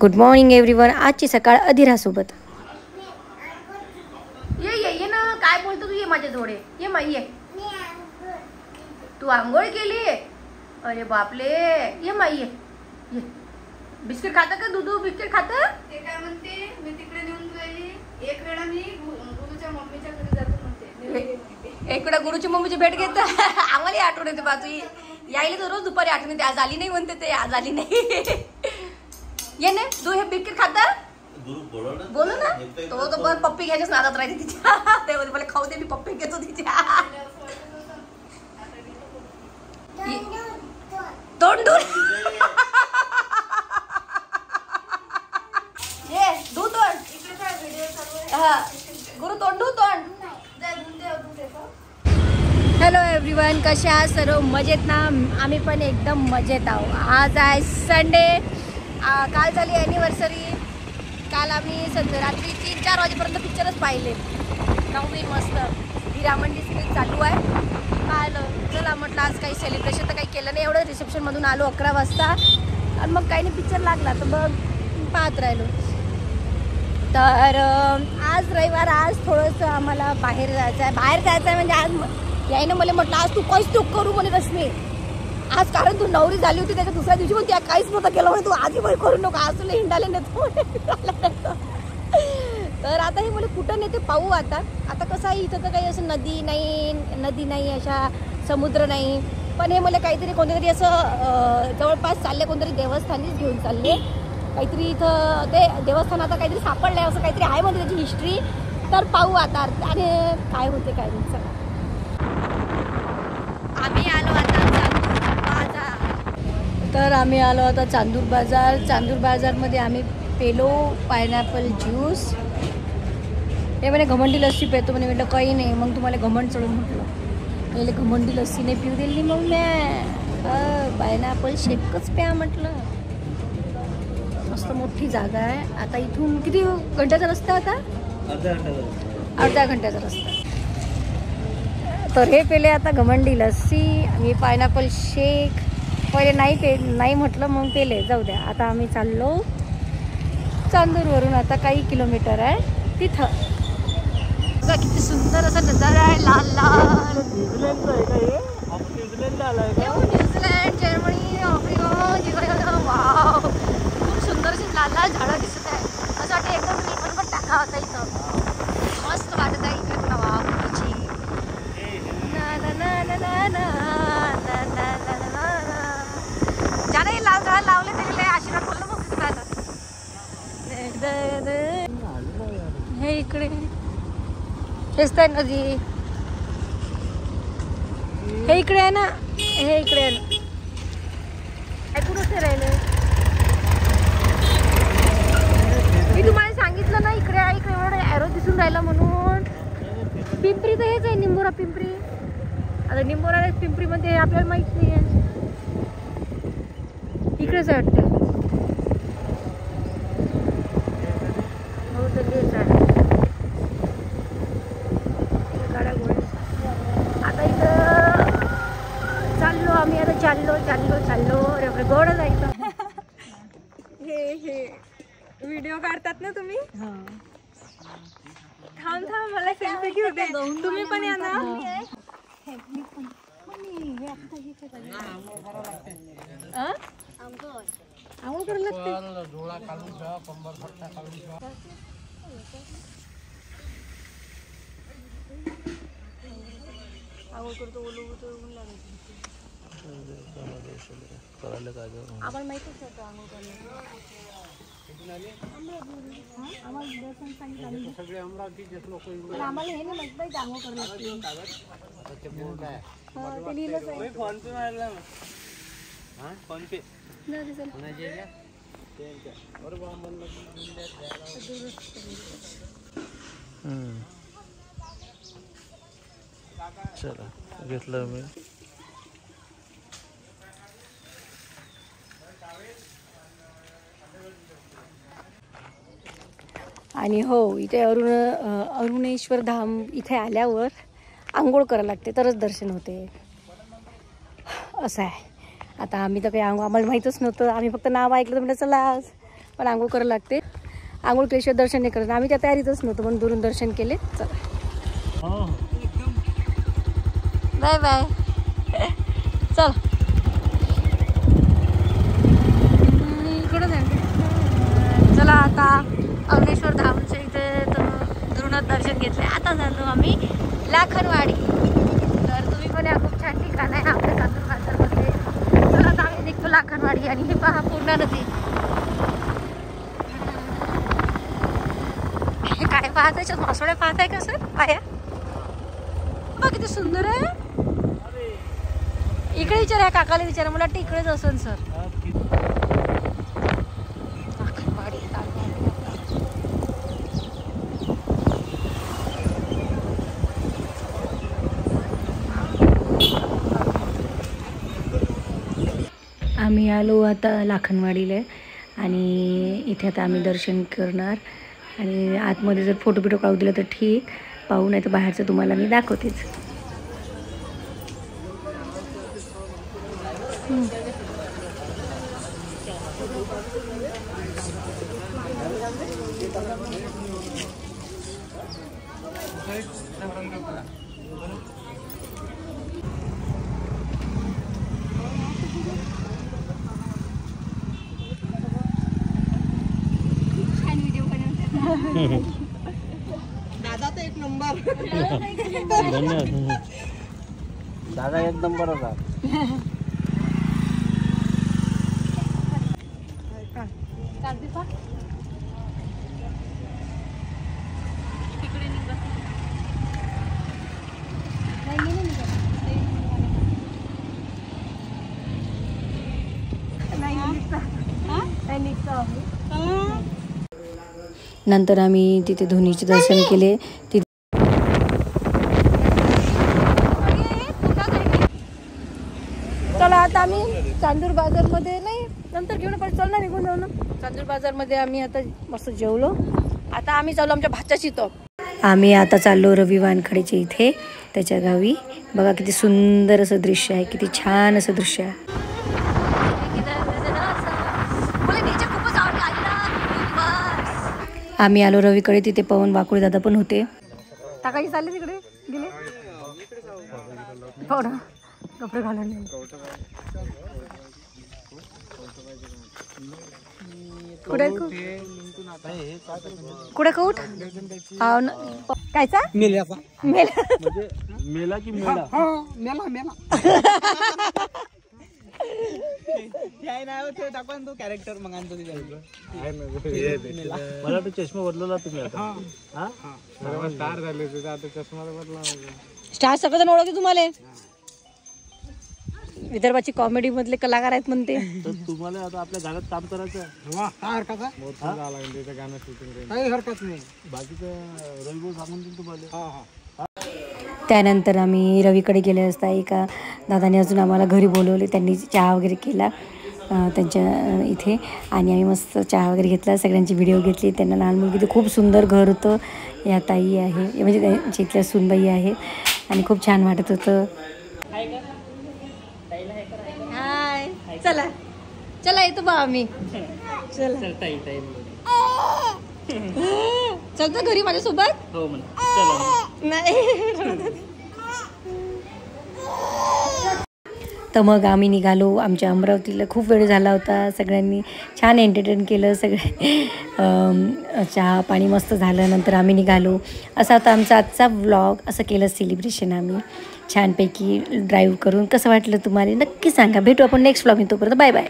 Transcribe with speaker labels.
Speaker 1: Good morning everyone. आजची सकाळ अधिरासोबत.
Speaker 2: ये ना, काय बोलतो तू? ये माझ्या जोडे, ये माई ये. तू आंघोळ केली? अरे बापले, ये माई ये. ये बिस्किट खाता का? दूध बिस्किट खाता?
Speaker 3: ते काय म्हणते, मी तिकडे नेऊन जाईल. एक वेळा मी गुरुच्या मम्मीच्या घरी जातो म्हणते.
Speaker 2: एक वेळा गुरुची मम्मीची भेट घेत आम्हाला आठवण येते बाजू यायला तर रोज दुपारी आठवण येते. आज आली नाही म्हणते, ते आज आली नाही. ये ना, तू हे बिस्किट खाता? बोलू ना. तो पण पप्पी घ्यायच्याच नादात राहते तिच्या. तेव्हा मला खाऊ दे, मी पप्पी घेतो तिच्या. तोंडून ये दूध तोंड.
Speaker 3: इकडे काय व्हिडिओ चालू आहे?
Speaker 2: गुरु तोंडू तोंड.
Speaker 1: हॅलो एव्हरीवन, कसे आहात सर्व? मजेत ना? आम्ही पण एकदम मजेत आहोत. आज आहे संडे. काल झाली ॲनिव्हर्सरी. काल आम्ही रात्री 3-4 वाजेपर्यंत पिक्चरच पाहिले. नवीन मस्त हिरामंडी सिरीज चालू आहे. पाहिलं. चला म्हटलं आज काही सेलिब्रेशन तर काही केलं नाही. एवढं रिसेप्शनमधून आलो 11 वाजता आणि मग काही नाही, पिक्चर लागला तर मग पाहत राहिलो. तर आज रविवार, आज थोडंसं आम्हाला बाहेर जायचं आहे. म्हणजे आज यायनं मला म्हटलं आज तू काहीच नको करू म्हणे रश्मी आज, कारण तू नवरी झाली होती त्याच्या दुसऱ्या दिवशी पण त्या काहीच नव्हतं केलं म्हणे. तू आधी बाई करू नको, आज तुला हिंडाले नेतो. तर आता हे मला कुठं नेते पाहू. आता कसं आहे, इथं तर काही असं नदी नाही, अशा समुद्र नाही. पण हे मला काहीतरी कोणतरी असं जवळपास चालले, कोणतरी देवस्थानीच घेऊन चालले. काहीतरी इथं ते देवस्थान आता काहीतरी सापडलं आहे, असं काहीतरी आहे म्हणजे त्याची हिस्ट्री. तर पाहू आता आणि काय होते काय नाही. चला आम्ही आलो आता चांदूर बाजार. तर आम्ही आलो आता चांदूर बाजार. चांदूर बाजारमध्ये आम्ही पेलो पायनॅपल ज्यूस. हे म्हणे घमंडी लस्सी पेतो म्हणे. म्हटलं काही नाही. मग तुम्हाला घमंड चढून म्हटलं पहिले घमंडी लस्सी नाही पिऊ दिली. मग मी पायनॅपल शेकच प्या म्हटलं. मस्त मोठी जागा आहे. आता इथून किती घंट्याचा रस्ता आता? अर्ध्या घंट्याचा रस्ता. तर हे पेले आता घमंडी लस्सी आणि पायनॅपल शेक. पहिले नाही म्हटलं, मग पेले. जाऊ द्या. आता आम्ही चाललो चांदूरवरून. आता काही किलोमीटर आहे तिथं. बघा किती सुंदर असा नजारा आहे. लाल लाल. New Zealand, Germany, Africa. वाव, खूप सुंदर अशी लाल लाल झाडं दिसत आहे. असं वाटतं एकदम रिबन पण टाका होता इथं. मस्त वाटत आहे इकडे हवा पुढची. ज्याने हे लाल झाड लावले त्याला आशीर्वाद बोललं मग झालं. हे इकडे हेच आहे नदी. हे इकडे आहे ना, हे इकडे आहे ना. ऐकूनच नाही राहिले. मी तुम्हाला सांगितलं ना इकडे आहे, इकडे एवढं ॲरो दिसून राहिला म्हणून. पिंपरी तर हेच आहे, निंबोरा पिंपरी. आता निंबोरा पिंपरीमध्ये आपल्याला माहित नाही आहे. इकडेच आहे वाटतं. हो तर हेच आहे. गाड्या गोळ्या. आता इथं चाललो आम्ही. आता चाललो. अरे आपलं गोड जायचं.
Speaker 3: हे व्हिडिओ काढतात ना तुम्ही? थांब मला सेल्फी घेऊ दे. तुम्ही पण या ना.
Speaker 1: आंघोळ करायला लागते. आंघोळ करतो ओलं होतं, ऊन लागायचं. आम्हाला माहितच होतं आंघोळ करायला. आम्हाला दर्शन सांगितलं. आम्हाला हे नाही माहित पाहिजे आंघोळ करायला लागते. ते लिहिलंच आहे.
Speaker 4: चला घेतलं मी.
Speaker 1: आणि हो, इथे अरुणेश्वर धाम इथे आल्यावर आंघोळ करायला लागते तरच दर्शन होते, असं आहे. आता आम्ही तर काही आम्हाला माहीतच नव्हतं. आम्ही फक्त नाव ऐकलं तर म्हटलं चला पण आंघोळ करायला लागते. आंघोळ केल्याशिवाय दर्शन नाही करत. आम्ही त्या तयारीतच नव्हतो पण दुरून दर्शन केले. चला बाय बाय. चल इकडं जाऊ. चला आता अग्नेश्वर धामच्या इथे दुरूनच दर्शन घेतले. आता झालो आम्ही लाखनवाडी. तर तुम्ही पण या खूप छान ठिकाण आहे आपल्या चांदूर बाजारमध्ये. चला आता आम्ही निघतो लाखनवाडी. आणि हे पहा पूर्ण नदी. काय पाहत आहे? मासोळ्या पाहत आहे का सर? पाया बघ किती सुंदर आहे. इकडे विचारा, काकाला विचारा. मला वाटतं इकडेच असेल सर. आम्ही आलो आता लाखनवाडीला आणि इथे आता आम्ही दर्शन करणार. आणि आतमध्ये जर फोटो बिटो काढू दिला तर ठीक, पाहू नाही तर बाहेरचं तुम्हाला मी दाखवतेच.
Speaker 5: दादा तर एक नंबर.
Speaker 4: दादा एक नंबर होता.
Speaker 1: नंतर आम्ही तिथे धोनीचे दर्शन केले. चला आता आम्ही चांदूर बाजारमध्ये नाही, नंतर घेऊन पण चल ना, निघून जाऊ ना. चांदूर बाजारमध्ये आम्ही आता मस्त जेवलो. आता आम्ही चाललो आमच्या भाच्याची तो. आम्ही आता चाललो रवी वानखडेच्या इथे, त्याच्या गावी. बघा किती सुंदर असं दृश्य आहे, किती छान असं दृश्य आहे. आम्ही आलो रवीकडे. तिथे पवन वाकुळे दादा पण होते. टाकायचे चालले तिकडे गेले. हो ना, कपडे घालून कुठे कुठे कूट कायचा
Speaker 5: मेल्याचा
Speaker 4: मेला की मेला.
Speaker 5: मेला मेला. दाखवा तो कॅरेक्टर मग आणतो.
Speaker 4: मला तो चष्मा बदलला तुम्ही आता.
Speaker 5: स्टार झाले तुझा आता चष्मा बदला.
Speaker 1: स्टार सगळेजण ओळखते तुम्हाला. विदर्भाची कॉमेडी मधले कलाकार आहेत म्हणते.
Speaker 4: तर तुम्हाला आता आपल्या गाण्यात काम करायचं.
Speaker 5: काय हरकत आहे? गाणं शूटिंग काही हरकत नाही.
Speaker 4: बाकीचं रविभाऊ सांगून देईल तुम्हाला.
Speaker 1: त्यानंतर आम्ही रवीकडे गेले असता एका दादाने अजून आम्हाला घरी बोलवले. त्यांनी चहा वगैरे केला त्यांच्या इथे आणि आम्ही मस्त चहा वगैरे घेतला. सगळ्यांची व्हिडिओ घेतली. त्यांना लहान मुलगी ते खूप सुंदर घर होतं. या ताई आहे म्हणजे त्यांच्या इथल्या सूनबाई आहेत आणि खूप छान वाटत होतं. हाय, चला चला येतो बा आम्ही. चला चलतो घरी माझ्यासोबत.
Speaker 4: हो म्हणा.
Speaker 1: नाही तर मग आम्ही निघालो आमच्या अमरावतीला. खूप वेळ झाला होता. सगळ्यांनी छान एंटरटेन केलं. सगळे चहा पाणी मस्त झालं. नंतर आम्ही निघालो. असा होता आमचा आजचा व्लॉग. असं केलं सेलिब्रेशन आम्ही छानपैकी ड्राईव्ह करून. कसं वाटलं तुम्हाला नक्की सांगा. भेटू आपण नेक्स्ट व्लॉग. तोपर्यंत बाय बाय.